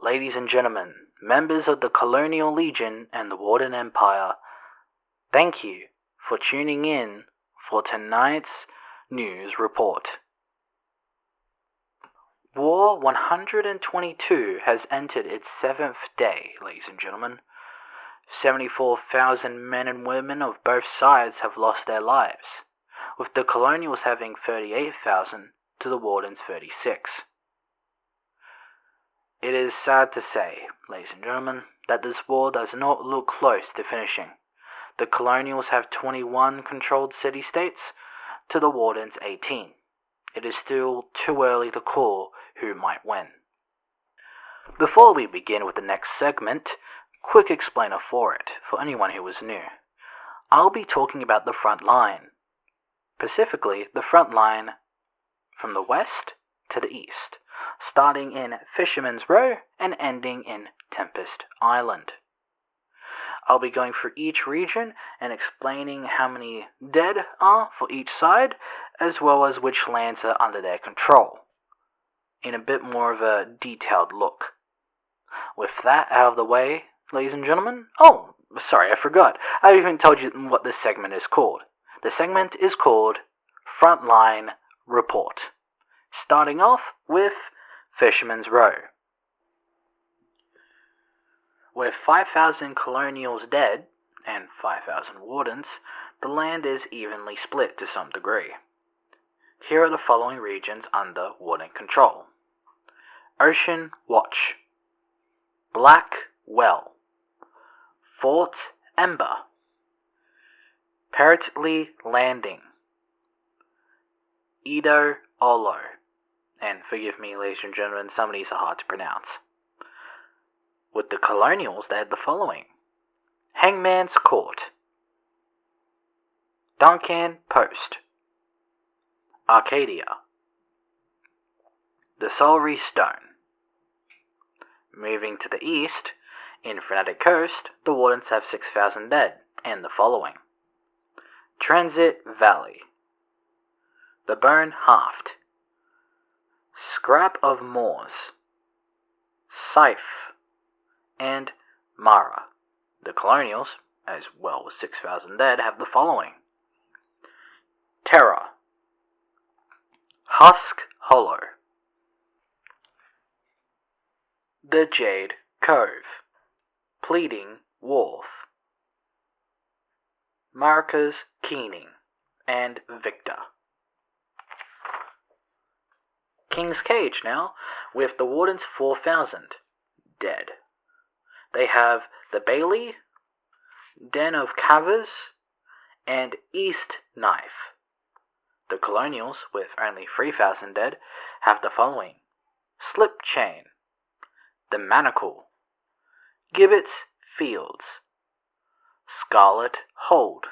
Ladies and gentlemen, members of the Colonial Legion and the Warden Empire, thank you for tuning in for tonight's news report. War 122 has entered its 7th day, ladies and gentlemen. 74,000 men and women of both sides have lost their lives, with the Colonials having 38,000 to the Warden's 36. It is sad to say, ladies and gentlemen, that this war does not look close to finishing. The Colonials have 21 controlled city-states to the Warden's 18. It is still too early to call who might win. Before we begin with the next segment, quick explainer for it, for anyone who is new. I'll be talking about the front line. Specifically, the front line from the west to the east, starting in Fisherman's Row and ending in Tempest Island. I'll be going through each region and explaining how many dead are for each side, as well as which lands are under their control, in a bit more of a detailed look. With that out of the way, ladies and gentlemen, oh, sorry, I forgot. I haven't even told you what this segment is called. The segment is called Frontline Report, starting off with Fisherman's Row. With 5,000 Colonials dead and 5,000 Wardens, the land is evenly split to some degree. Here are the following regions under Warden control: Ocean Watch, Black Well, Fort Ember, Parrotley Landing, Edo Olo, and forgive me, ladies and gentlemen, some of these are hard to pronounce. With the Colonials, they had the following: Hangman's Court, Duncan Post, Arcadia, the Solary Stone. Moving to the east, in Frenetic Coast, the Wardens have 6,000 dead, and the following: Transit Valley, the Bone Haft, Scrap of Moors, Scythe, and Mara. The Colonials, as well as 6,000 dead, have the following: Terror, Husk Hollow, the Jade Cove, Pleading Wharf, Marcus Keening, and Victor. King's Cage now, with the Wardens 4,000 dead. They have the Bailey, Den of Cavers, and East Knife. The Colonials, with only 3,000 dead, have the following: Slip Chain, the Manacle, Gibbet's Fields, Scarlet Hold,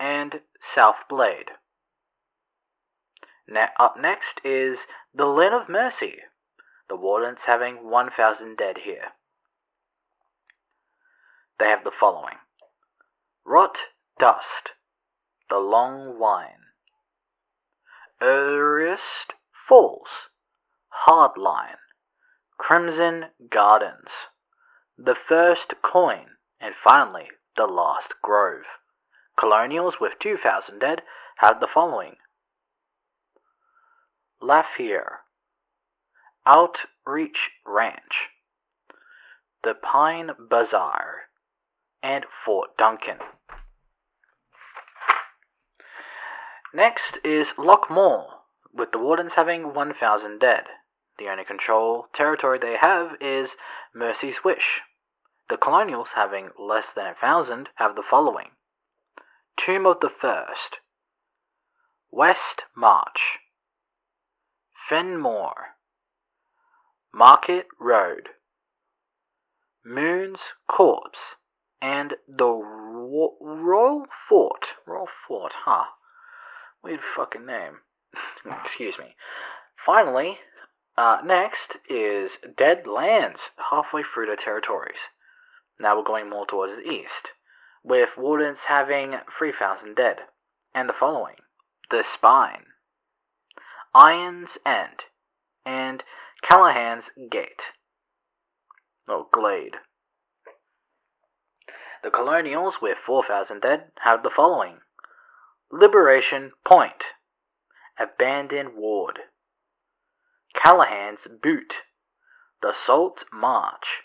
and South Blade. Up next is the Linn of Mercy, the Wardens having 1,000 dead here. They have the following: Rot Dust, the Long Wine, Earliest Falls, Hardline, Crimson Gardens, the First Coin, and finally, the Last Grove. Colonials with 2,000 dead have the following: Lafayette, Outreach Ranch, the Pine Bazaar, and Fort Duncan. Next is Lockmore, with the Wardens having 1,000 dead. The only control territory they have is Mercy's Wish. The Colonials, having less than 1,000, have the following: Tomb of the First, West March, Fenmore, Market Road, Moon's Corpse, and the Royal Fort. Royal Fort, huh? Weird fucking name. Excuse me. Finally, next is Dead Lands, halfway through the territories. Now we're going more towards the east, with Wardens having 3,000 dead, and the following: The Spine, Iron's End, and Callahan's Gate. glade. The Colonials, with 4,000 dead, have the following: Liberation Point, Abandoned Ward, Callahan's Boot, the Salt March,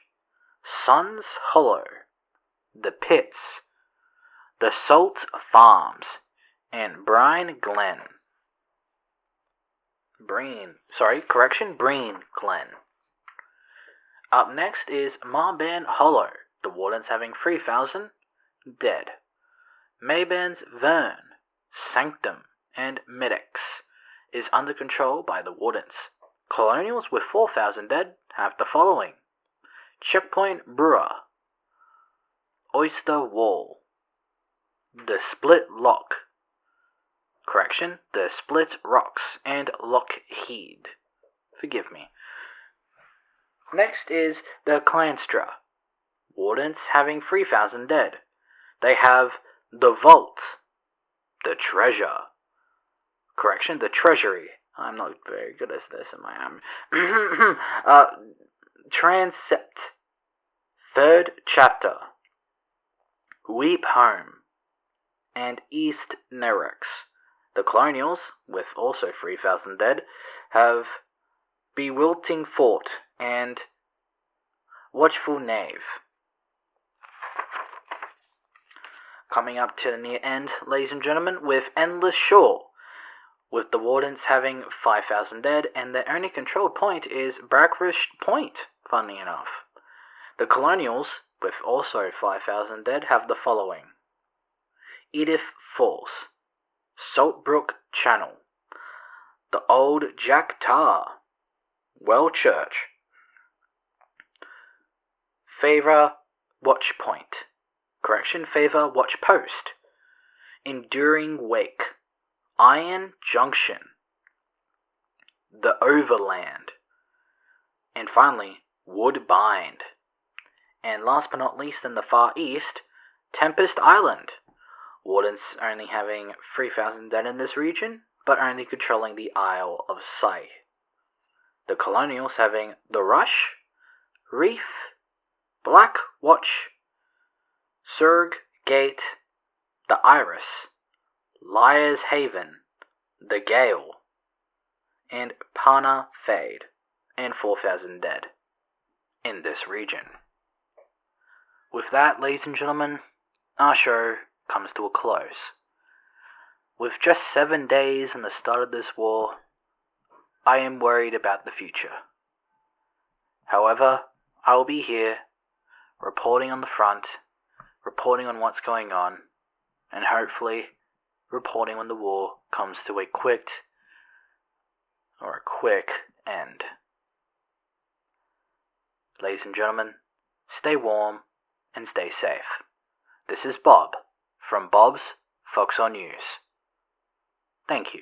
Sun's Hollow, the Pits, the Salt Farms, and Breen Glen. Breen Glen. Up next is Marban Hollow, the Wardens having 3,000 dead. Mayban's Vern, Sanctum, and Medex is under control by the Wardens. Colonials with 4,000 dead have the following: Checkpoint Brewer, Oyster Wall, the Split Rocks, and Lockheed. Forgive me. Next is the Clanstra. Wardens having 3,000 dead. They have the Vault, the Treasure. The Treasury. I'm not very good at this, am I? Transept, Third Chapter, Weep Home, and East Nerex. The Colonials, with also 3,000 dead, have Bewilting Fort and Watchful Knave. Coming up to the near end, ladies and gentlemen, with Endless Shore, with the Wardens having 5,000 dead, and their only controlled point is Brackish Point, funnily enough. The Colonials, with also 5,000 dead, have the following: Edith Falls, Saltbrook Channel, the Old Jack Tar, Well Church, Favor Watch Post, Enduring Wake, Iron Junction, the Overland, and finally Woodbine. And last but not least, in the far east, Tempest Island. Wardens only having 3,000 dead in this region, but only controlling the Isle of Sight. The Colonials having the Rush, Reef, Black Watch, Surg Gate, the Iris, Liar's Haven, the Gale, and Pana Fade, and 4,000 dead in this region. With that, ladies and gentlemen, our show comes to a close. With just 7 days in the start of this war, I am worried about the future. However, I will be here, reporting on the front, reporting on what's going on, and hopefully reporting when the war comes to a quick end. Ladies and gentlemen, stay warm and stay safe. This is Bob from Bob's Foxhole News. Thank you.